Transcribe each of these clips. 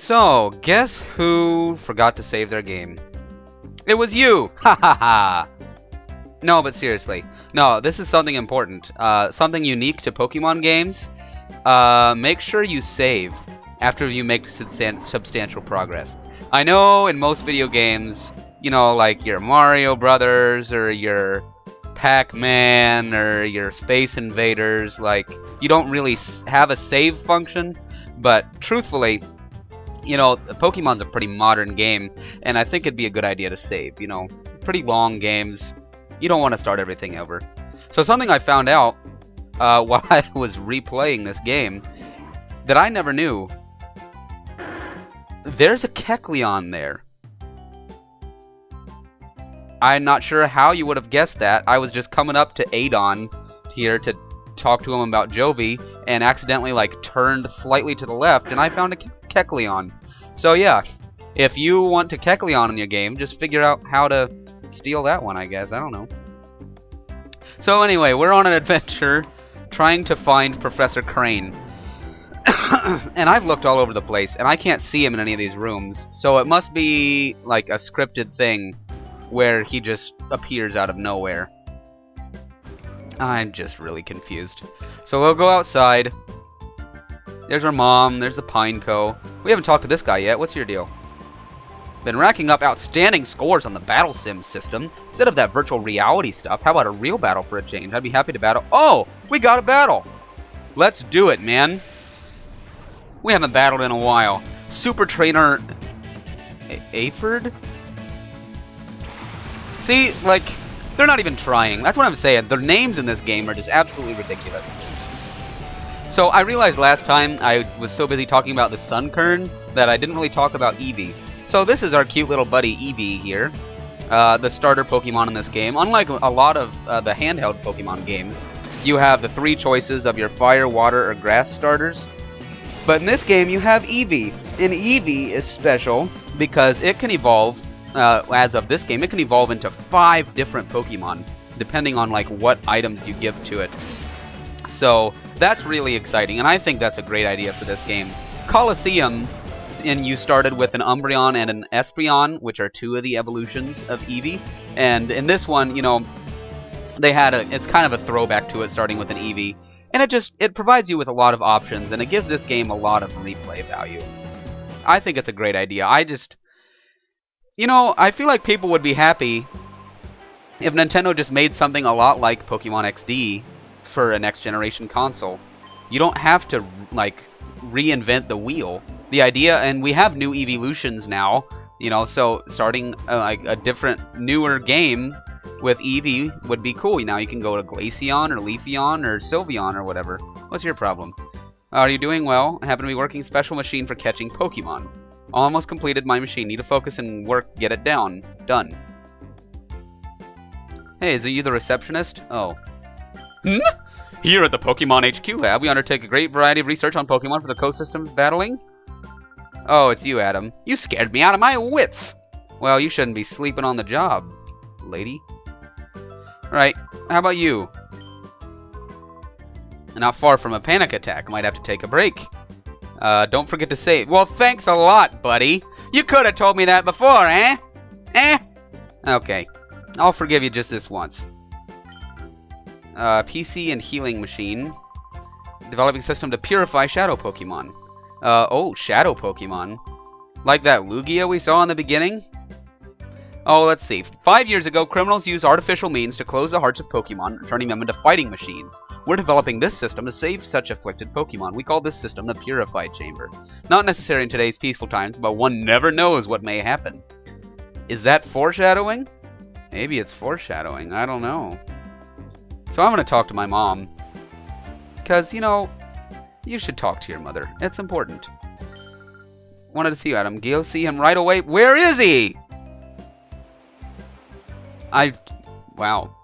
So, guess who forgot to save their game? It was you! Ha ha ha! No, but seriously. No, this is something important. Something unique to Pokemon games. Make sure you save after you make substantial progress. I know in most video games, you know, like your Mario Brothers or your Pac-Man or your Space Invaders, like, you don't really have a save function, but truthfully, you know, Pokemon's a pretty modern game, and I think it'd be a good idea to save. You know, pretty long games, you don't want to start everything over. So something I found out while I was replaying this game that I never knew, there's a Kecleon there. I'm not sure how you would have guessed that. I was just coming up to Adon here to talk to him about Jovi, and accidentally like turned slightly to the left, and I found a Kecleon. So yeah, if you want to Kecleon in your game, just figure out how to steal that one, I guess. I don't know. So anyway, we're on an adventure trying to find Professor Crane. And I've looked all over the place, and I can't see him in any of these rooms, so it must be like a scripted thing where he just appears out of nowhere. I'm just really confused. So we'll go outside. There's our mom, there's the Pineco. We haven't talked to this guy yet. What's your deal? Been racking up outstanding scores on the battle sim system. Instead of that virtual reality stuff, how about a real battle for a change? I'd be happy to battle. Oh, we got a battle. Let's do it, man. We haven't battled in a while. Super Trainer Apherd? See, like, they're not even trying. That's what I'm saying. Their names in this game are just absolutely ridiculous. So I realized last time I was so busy talking about the Sunkern that I didn't really talk about Eevee. So this is our cute little buddy Eevee here, the starter Pokemon in this game. Unlike a lot of the handheld Pokemon games, you have the 3 choices of your fire, water, or grass starters. But in this game you have Eevee, and Eevee is special because it can evolve, as of this game, it can evolve into 5 different Pokemon, depending on like what items you give to it. So that's really exciting, and I think that's a great idea for this game. Colosseum, and you started with an Umbreon and an Espeon, which are 2 of the evolutions of Eevee. And in this one, you know, they had it's kind of a throwback to it, starting with an Eevee. And it provides you with a lot of options, and it gives this game a lot of replay value. I think it's a great idea. You know, I feel like people would be happy if Nintendo just made something a lot like Pokemon XD for a next generation console. You don't have to like reinvent the wheel. The idea, and we have new evolutions now, you know, so starting like a different, newer game with Eevee would be cool. Now you can go to Glaceon or Leafeon or Sylveon or whatever. What's your problem? Are you doing well? I happen to be working special machine for catching Pokemon. Almost completed my machine. Need to focus and work. Get it down. Done. Hey, is it you the receptionist? Oh. Here at the Pokemon HQ Lab, we undertake a great variety of research on Pokemon for the co-systems battling. Oh, it's you, Adam. You scared me out of my wits. Well, you shouldn't be sleeping on the job, lady. Right, how about you? Not far from a panic attack. Might have to take a break. Don't forget to save. Well, thanks a lot, buddy. You could have told me that before, eh? Eh? Okay. I'll forgive you just this once. PC and healing machine. Developing system to purify shadow Pokemon. Oh, shadow Pokemon. Like that Lugia we saw in the beginning? Oh, let's see. 5 years ago, criminals used artificial means to close the hearts of Pokemon, turning them into fighting machines. We're developing this system to save such afflicted Pokemon. We call this system the Purified Chamber. Not necessary in today's peaceful times, but one never knows what may happen. Is that foreshadowing? Maybe it's foreshadowing. I don't know. So I'm going to talk to my mom. Because, you know, you should talk to your mother. It's important. Wanted to see you, Adam. Go see him right away. Where is he? Wow.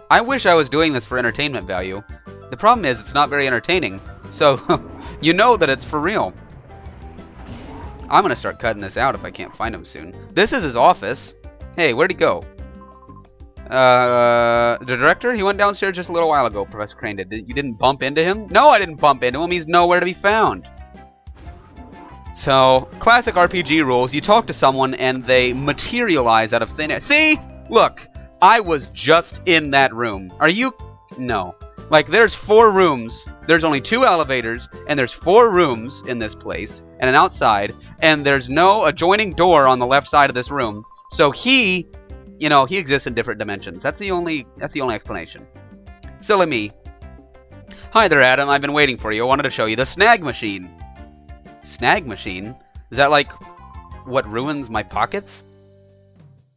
I wish I was doing this for entertainment value. The problem is it's not very entertaining. So, you know that it's for real. I'm going to start cutting this out if I can't find him soon. This is his office. Hey, where'd he go? The director? He went downstairs just a little while ago, Professor Crane did. You didn't bump into him? No, I didn't bump into him. He's nowhere to be found. So, classic RPG rules. You talk to someone and they materialize out of thin air. See? Look, I was just in that room. Are you... No. Like, there's 4 rooms. There's only 2 elevators, and there's 4 rooms in this place, and an outside, and there's no adjoining door on the left side of this room. So he, you know, he exists in different dimensions. That's the only explanation. Silly me. Hi there, Adam. I've been waiting for you. I wanted to show you the snag machine. Snag machine? Is that like what ruins my pockets?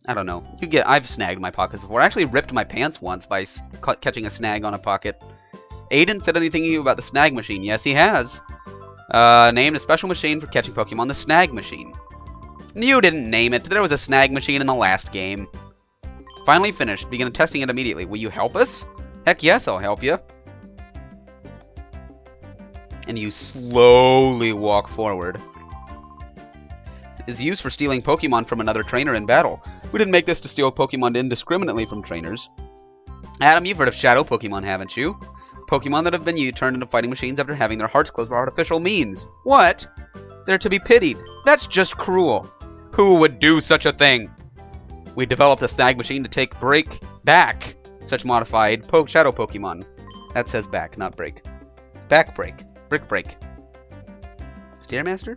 I don't know. I've snagged my pockets before. I actually ripped my pants once by catching a snag on a pocket. Aiden said anything to you about the snag machine? Yes, he has. Named a special machine for catching Pokemon, the snag machine. You didn't name it. There was a snag machine in the last game. Finally finished. Begin testing it immediately. Will you help us? Heck yes, I'll help you. And you slowly walk forward. Is used for stealing Pokemon from another trainer in battle. We didn't make this to steal Pokemon indiscriminately from trainers. Adam, you've heard of Shadow Pokemon, haven't you? Pokemon that have been turned into fighting machines after having their hearts closed by artificial means. What? They're to be pitied. That's just cruel. Who would do such a thing? We developed a snag machine to take back such modified Shadow Pokemon. That says back, not break. Back break. Brick break. Stairmaster?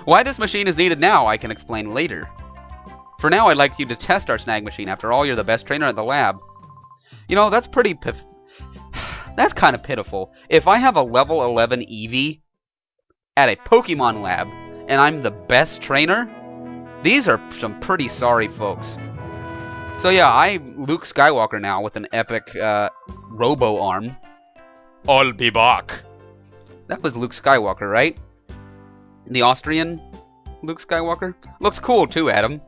Why this machine is needed now, I can explain later. For now, I'd like you to test our snag machine. After all, you're the best trainer at the lab. You know, that's pretty that's kind of pitiful. If I have a level 11 Eevee at a Pokemon lab, and I'm the best trainer, these are some pretty sorry folks. So yeah, I'm Luke Skywalker now with an epic robo arm. I'll be back. That was Luke Skywalker, right? The Austrian Luke Skywalker? Looks cool too, Adam.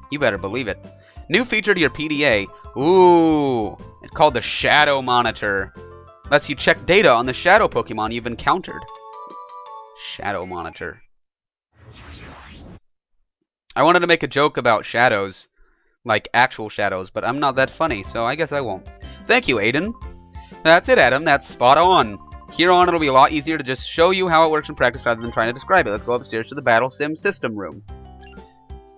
You better believe it. New feature to your PDA. Ooh, it's called the Shadow Monitor. Lets you check data on the Shadow Pokemon you've encountered. Shadow Monitor. I wanted to make a joke about shadows, like actual shadows, but I'm not that funny, so I guess I won't. Thank you, Aiden. That's it, Adam. That's spot on. Here on, it'll be a lot easier to just show you how it works in practice rather than trying to describe it. Let's go upstairs to the Battle Sim system room.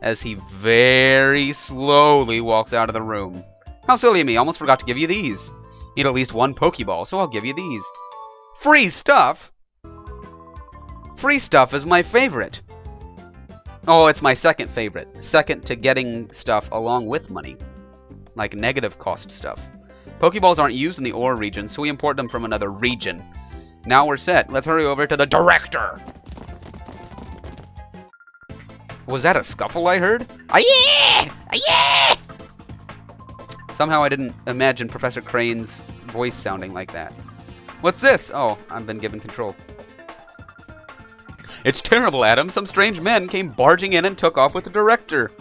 As he very slowly walks out of the room. How silly of me, almost forgot to give you these. Need at least 1 Pokeball, so I'll give you these. Free stuff? Free stuff is my favorite. Oh, it's my second favorite. Second to getting stuff along with money. Like negative cost stuff. Pokeballs aren't used in the Ore region, so we import them from another region. Now we're set. Let's hurry over to the director. Was that a scuffle I heard? Ah-yeah! Ah-yeah! Somehow I didn't imagine Professor Crane's voice sounding like that. What's this? Oh, I've been given control. It's terrible, Adam. Some strange men came barging in and took off with the director.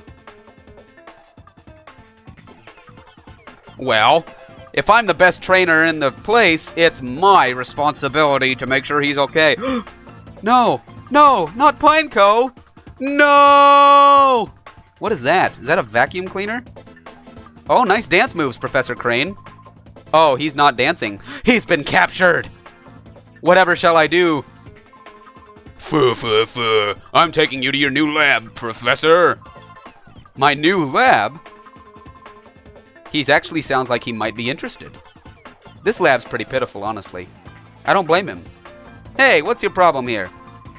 Well, if I'm the best trainer in the place, it's my responsibility to make sure he's okay. No! No! Not Pineco! No! What is that? Is that a vacuum cleaner? Oh, nice dance moves, Professor Crane. Oh, he's not dancing. He's been captured! Whatever shall I do? I'm taking you to your new lab, Professor. My new lab? He actually sounds like he might be interested. This lab's pretty pitiful, honestly. I don't blame him. Hey, what's your problem here?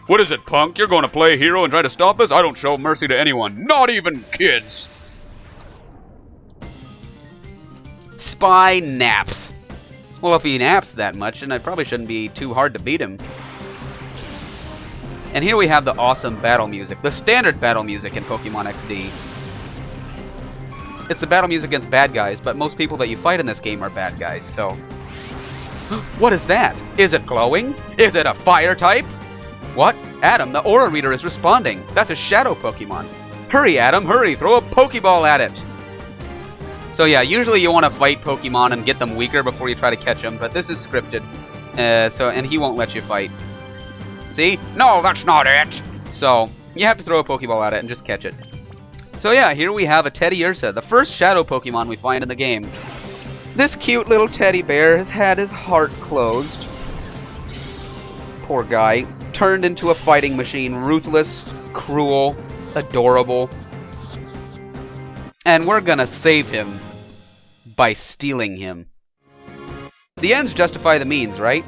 What is it, punk? You're going to play hero and try to stop us? I don't show mercy to anyone, not even kids. Spy naps. Well, if he naps that much, then it probably shouldn't be too hard to beat him. And here we have the awesome battle music, the standard battle music in Pokemon XD. It's the battle music against bad guys, but most people that you fight in this game are bad guys, so... What is that? Is it glowing? Is it a fire type? What? Adam, the Aura Reader is responding. That's a Shadow Pokemon. Hurry, Adam, hurry! Throw a Pokeball at it! So yeah, usually you want to fight Pokemon and get them weaker before you try to catch them, but this is scripted. And he won't let you fight. See? No, that's not it! So, you have to throw a Pokeball at it and just catch it. So yeah, here we have a Teddiursa, the first Shadow Pokemon we find in the game. This cute little teddy bear has had his heart closed. Poor guy. turned into a fighting machine. Ruthless, cruel, adorable. And we're gonna save him by stealing him. The ends justify the means, right?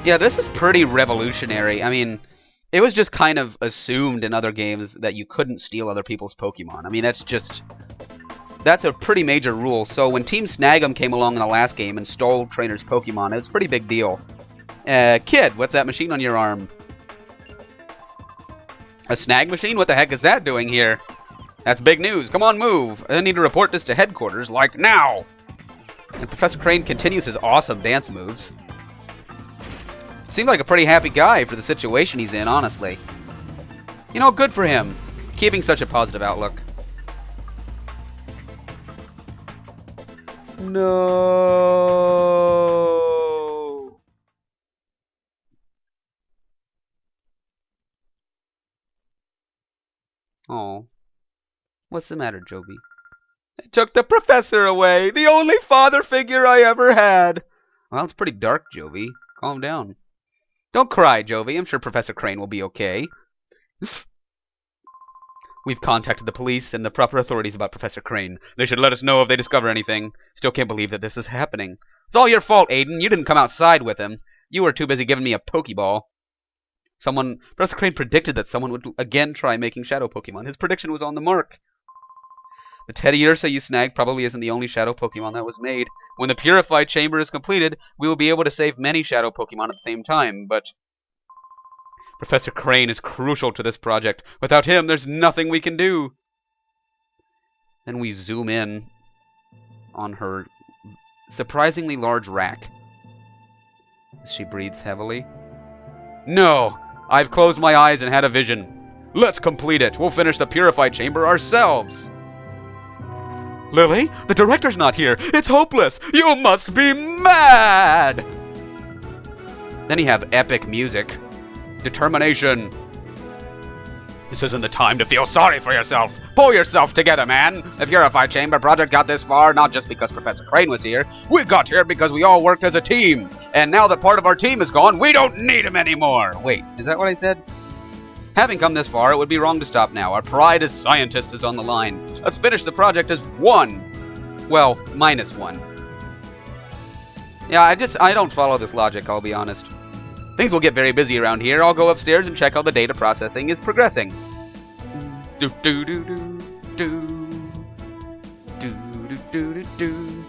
Yeah, this is pretty revolutionary. I mean, it was just kind of assumed in other games that you couldn't steal other people's Pokemon. I mean, that's a pretty major rule. So when Team Snag'em came along in the last game and stole trainers' Pokemon, it was a pretty big deal. Kid, what's that machine on your arm? A snag machine? What the heck is that doing here? That's big news. Come on, move. I need to report this to headquarters, like now. And Professor Crane continues his awesome dance moves. Seems like a pretty happy guy for the situation he's in, honestly. You know, good for him. Keeping such a positive outlook. No. Oh. What's the matter, Jovi? They took the professor away. The only father figure I ever had. Well, it's pretty dark, Jovi. Calm down. Don't cry, Jovi. I'm sure Professor Crane will be okay. We've contacted the police and the proper authorities about Professor Crane. They should let us know if they discover anything. Still can't believe that this is happening. It's all your fault, Aiden. You didn't come outside with him. You were too busy giving me a Pokeball. Professor Crane predicted that someone would again try making Shadow Pokemon. His prediction was on the mark. The Teddiursa you snagged probably isn't the only Shadow Pokemon that was made. When the Purified Chamber is completed, we will be able to save many Shadow Pokemon at the same time, but Professor Crane is crucial to this project. Without him, there's nothing we can do. Then we zoom in on her surprisingly large rack. She breathes heavily. No! I've closed my eyes and had a vision. Let's complete it. We'll finish the Purified Chamber ourselves. Lily, the director's not here. It's hopeless. You must be mad. Then you have epic music. Determination. This isn't the time to feel sorry for yourself. Pull yourself together, man. The Purified Chamber project got this far not just because Professor Crane was here. We got here because we all worked as a team. And now that part of our team is gone, we don't need him anymore. Wait, is that what I said? Having come this far, it would be wrong to stop now. Our pride as scientists is on the line. Let's finish the project as one. Well, -1. Yeah, I don't follow this logic, I'll be honest. Things will get very busy around here. I'll go upstairs and check how the data processing is progressing. Do do do do do do do do do.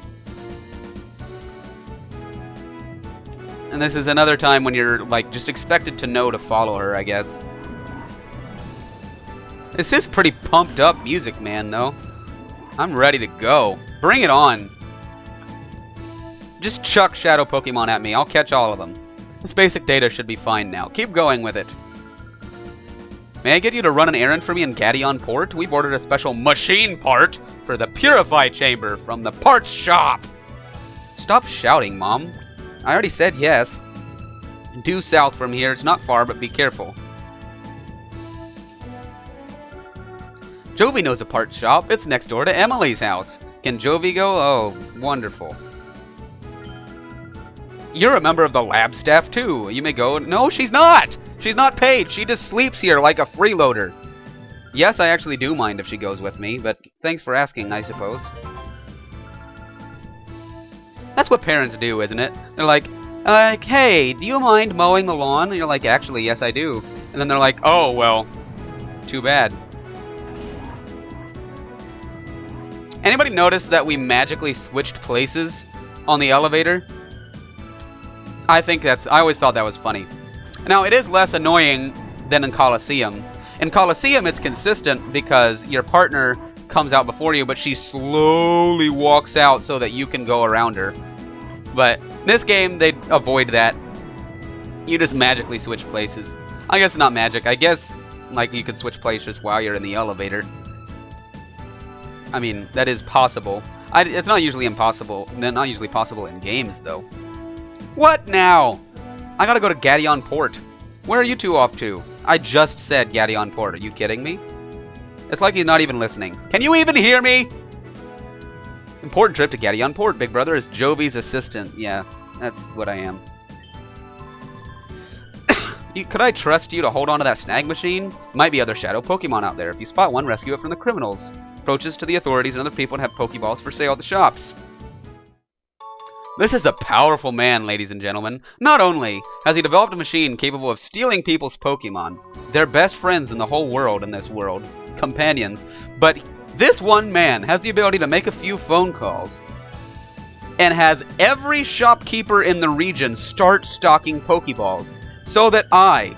And this is another time when you're like just expected to know to follow her, I guess. This is pretty pumped up music, man, though. I'm ready to go. Bring it on. Just chuck Shadow Pokemon at me. I'll catch all of them. This basic data should be fine now. Keep going with it. May I get you to run an errand for me in Gadeon Port? We've ordered a special machine part for the Purified Chamber from the parts shop. Stop shouting, Mom. I already said yes. Due south from here. It's not far, but be careful. Jovi knows a parts shop. It's next door to Emily's house. Can Jovi go? Oh, wonderful. You're a member of the lab staff, too. You may go. No, she's not. She's not paid. She just sleeps here like a freeloader. Yes, I actually do mind if she goes with me, but thanks for asking, I suppose. That's what parents do, isn't it? They're like, hey, do you mind mowing the lawn? And you're like, actually, yes, I do. And then they're like, oh, well, too bad. Anybody notice that we magically switched places on the elevator? I always thought that was funny. Now, it is less annoying than in Colosseum. In Colosseum, it's consistent because your partner comes out before you, but she slowly walks out so that you can go around her. But in this game, they avoid that. You just magically switch places. I guess not magic. I guess like you could switch places while you're in the elevator. I mean, that is possible. It's not usually impossible. Not usually possible in games, though. What now? I gotta go to Gadeon Port. Where are you two off to? I just said Gadeon Port. Are you kidding me? It's like he's not even listening. Can you even hear me? Important trip to Gadeon Port. Big Brother is Jovi's assistant. Yeah. That's what I am. Could I trust you to hold on to that snag machine? Might be other shadow Pokemon out there. If you spot one, rescue it from the criminals. Approaches to the authorities and other people and have Pokeballs for sale at the shops. This is a powerful man, ladies and gentlemen. Not only has he developed a machine capable of stealing people's Pokemon, their best friends in the whole world in this world, companions, but this one man has the ability to make a few phone calls and has every shopkeeper in the region start stocking Pokeballs so that I,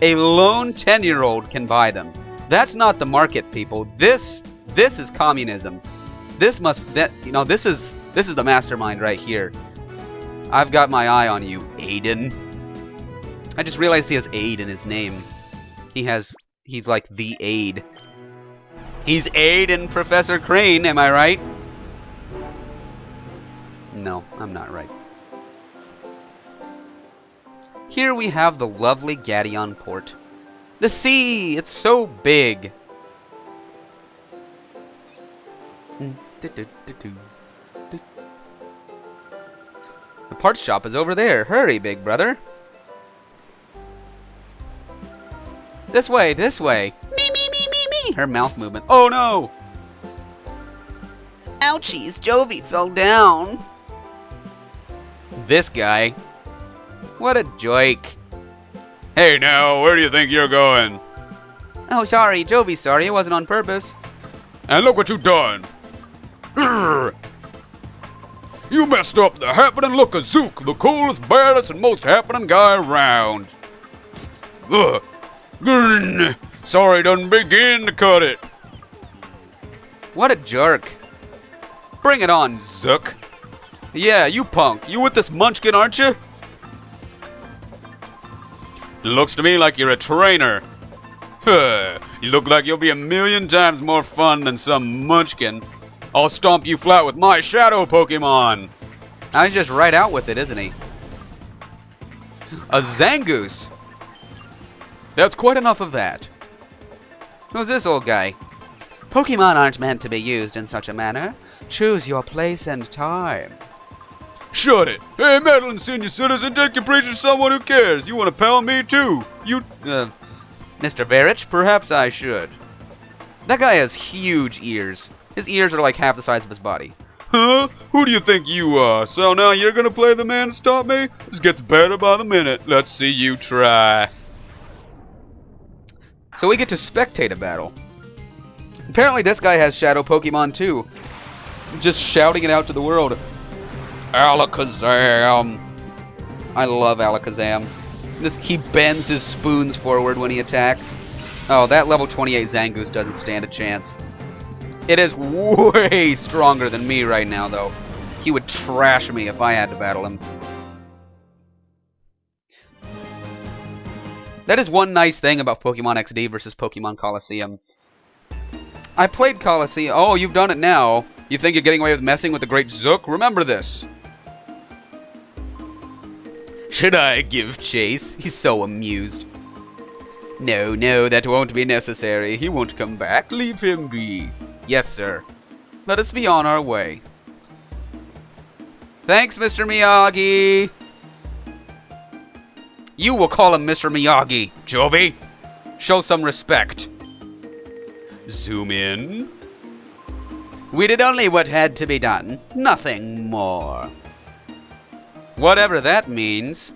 a lone 10-year-old, can buy them. That's not the market, people. This is communism. This is the mastermind right here. I've got my eye on you, Aiden. I just realized he has Aid in his name. He's like the Aid. He's Aiden Professor Crane, am I right? No, I'm not right. Here we have the lovely Gateon Port. The sea! It's so big! The parts shop is over there. Hurry, big brother. This way, this way. Me, me, me, me, me. Her mouth movement. Oh no! Ouchies, Jovi fell down. This guy. What a joke. Hey now, where do you think you're going? Oh, sorry, Jovi's sorry. It wasn't on purpose. And look what you done. Urgh. You messed up the happening look of Zook, the coolest, baddest, and most happening guy around. Ugh. Grrn. Sorry doesn't begin to cut it. What a jerk. Bring it on, Zook. Yeah, you punk. You with this munchkin, aren't you? Looks to me like you're a trainer. Huh. You look like you'll be a million times more fun than some munchkin. I'll stomp you flat with my shadow Pokemon. Now he's just right out with it, isn't he? A Zangoose. That's quite enough of that. Who's this old guy? Pokemon aren't meant to be used in such a manner. Choose your place and time. Shut it. Hey, meddling senior citizen, take your preach to someone who cares. You want to pound me too? Mr. Verich, perhaps I should. That guy has huge ears. His ears are like half the size of his body. Huh? Who do you think you are? So now you're gonna play the man to stop me? This gets better by the minute. Let's see you try. So we get to spectate a battle. Apparently this guy has shadow Pokemon too. Just shouting it out to the world. Alakazam! I love Alakazam. He bends his spoons forward when he attacks. Oh, that level 28 Zangoose doesn't stand a chance. It is way stronger than me right now, though. He would trash me if I had to battle him. That is one nice thing about Pokemon XD versus Pokemon Colosseum. I played Colosseum. Oh, you've done it now. You think you're getting away with messing with the great Zook? Remember this. Should I give chase? He's so amused. No, no, that won't be necessary. He won't come back. Leave him be. Yes, sir. Let us be on our way. Thanks, Mr. Miyagi. You will call him Mr. Miyagi, Jovi. Show some respect. Zoom in. We did only what had to be done. Nothing more. Whatever that means.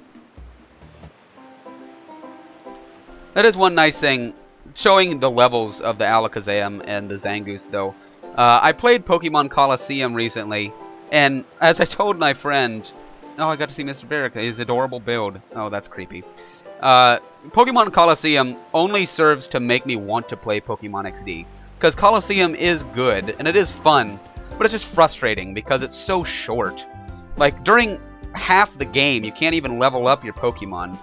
That is one nice thing. Showing the levels of the Alakazam and the Zangoose, though. I played Pokemon Colosseum recently, and as I told my friend... Oh, I got to see Mr. Barrick. His adorable build. Oh, that's creepy. Pokemon Colosseum only serves to make me want to play Pokemon XD. Because Colosseum is good, and it is fun, but it's just frustrating because it's so short. Like, during half the game, you can't even level up your Pokemon.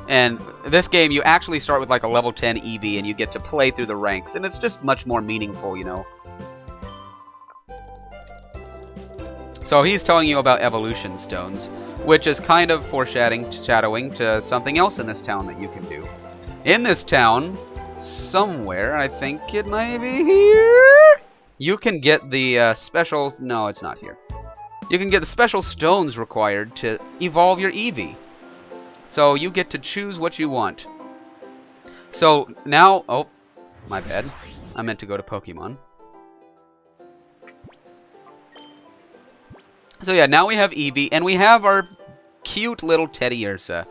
And this game, you actually start with like a level 10 EV, and you get to play through the ranks, and it's just much more meaningful, you know. So he's telling you about evolution stones, which is kind of foreshadowing to something else in this town that you can do. In this town, somewhere, I think it might be here, you can get the special... No, it's not here. you can get the special stones required to evolve your Eevee. So you get to choose what you want. So now, oh, my bad. I meant to go to Pokemon. So yeah, now we have Eevee, and we have our cute little Teddiursa.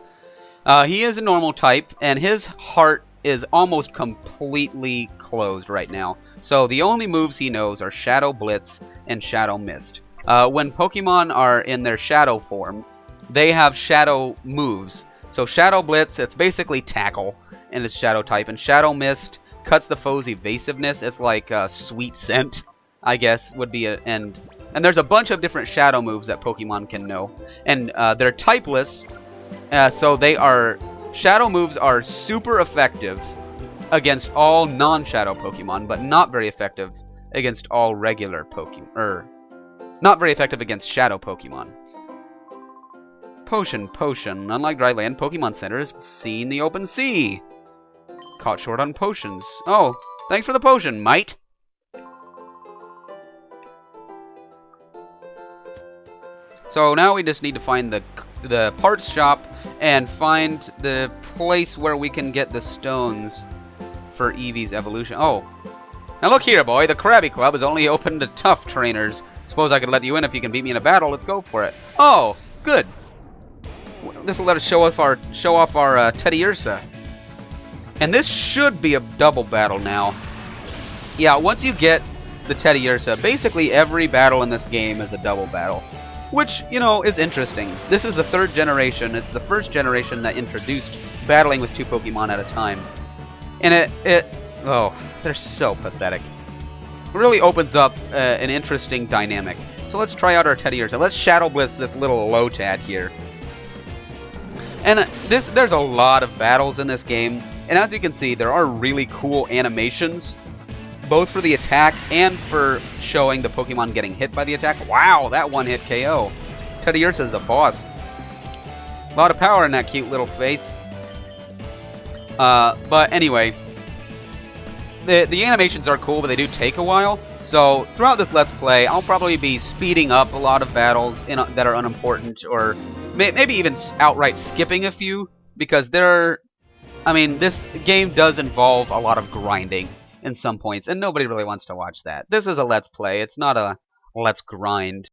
He is a normal type, and his heart is almost completely closed right now. So the only moves he knows are Shadow Blitz and Shadow Mist. When Pokemon are in their Shadow form, they have Shadow moves. So Shadow Blitz, it's basically Tackle in its Shadow type, and Shadow Mist cuts the foe's evasiveness. It's like Sweet Scent, I guess, would be a... And there's a bunch of different Shadow moves that Pokemon can know. And they're typeless, so they are... Shadow moves are super effective against all non-Shadow Pokemon, but not very effective against all regular Pokemon. Not very effective against Shadow Pokemon. Potion. Unlike Dryland, Pokemon Center is seeing the open sea. Caught short on potions. Oh, thanks for the potion, mate. So now we just need to find the parts shop and find the place where we can get the stones for Eevee's evolution. Oh, now look here, boy. The Krabby Club is only open to tough trainers. Suppose I could let you in if you can beat me in a battle. Let's go for it. Oh, good. This will let us show off our Teddiursa. And this should be a double battle now. Yeah, once you get the Teddiursa, basically every battle in this game is a double battle. Which, you know, is interesting. This is the third generation. It's the first generation that introduced battling with two Pokemon at a time. And oh, they're so pathetic. It really opens up an interesting dynamic. So let's try out our Teddiursa. Let's Shadow Blitz this little Lotad here. And there's a lot of battles in this game. And as you can see, there are really cool animations, both for the attack and for showing the Pokemon getting hit by the attack. Wow, that one-hit KO. Teddiursa is a boss. A lot of power in that cute little face. But anyway, the animations are cool, but they do take a while. So throughout this Let's Play, I'll probably be speeding up a lot of battles that are unimportant, or maybe even outright skipping a few, because this game does involve a lot of grinding in some points, and nobody really wants to watch that. This is a Let's Play. It's not a Let's Grind.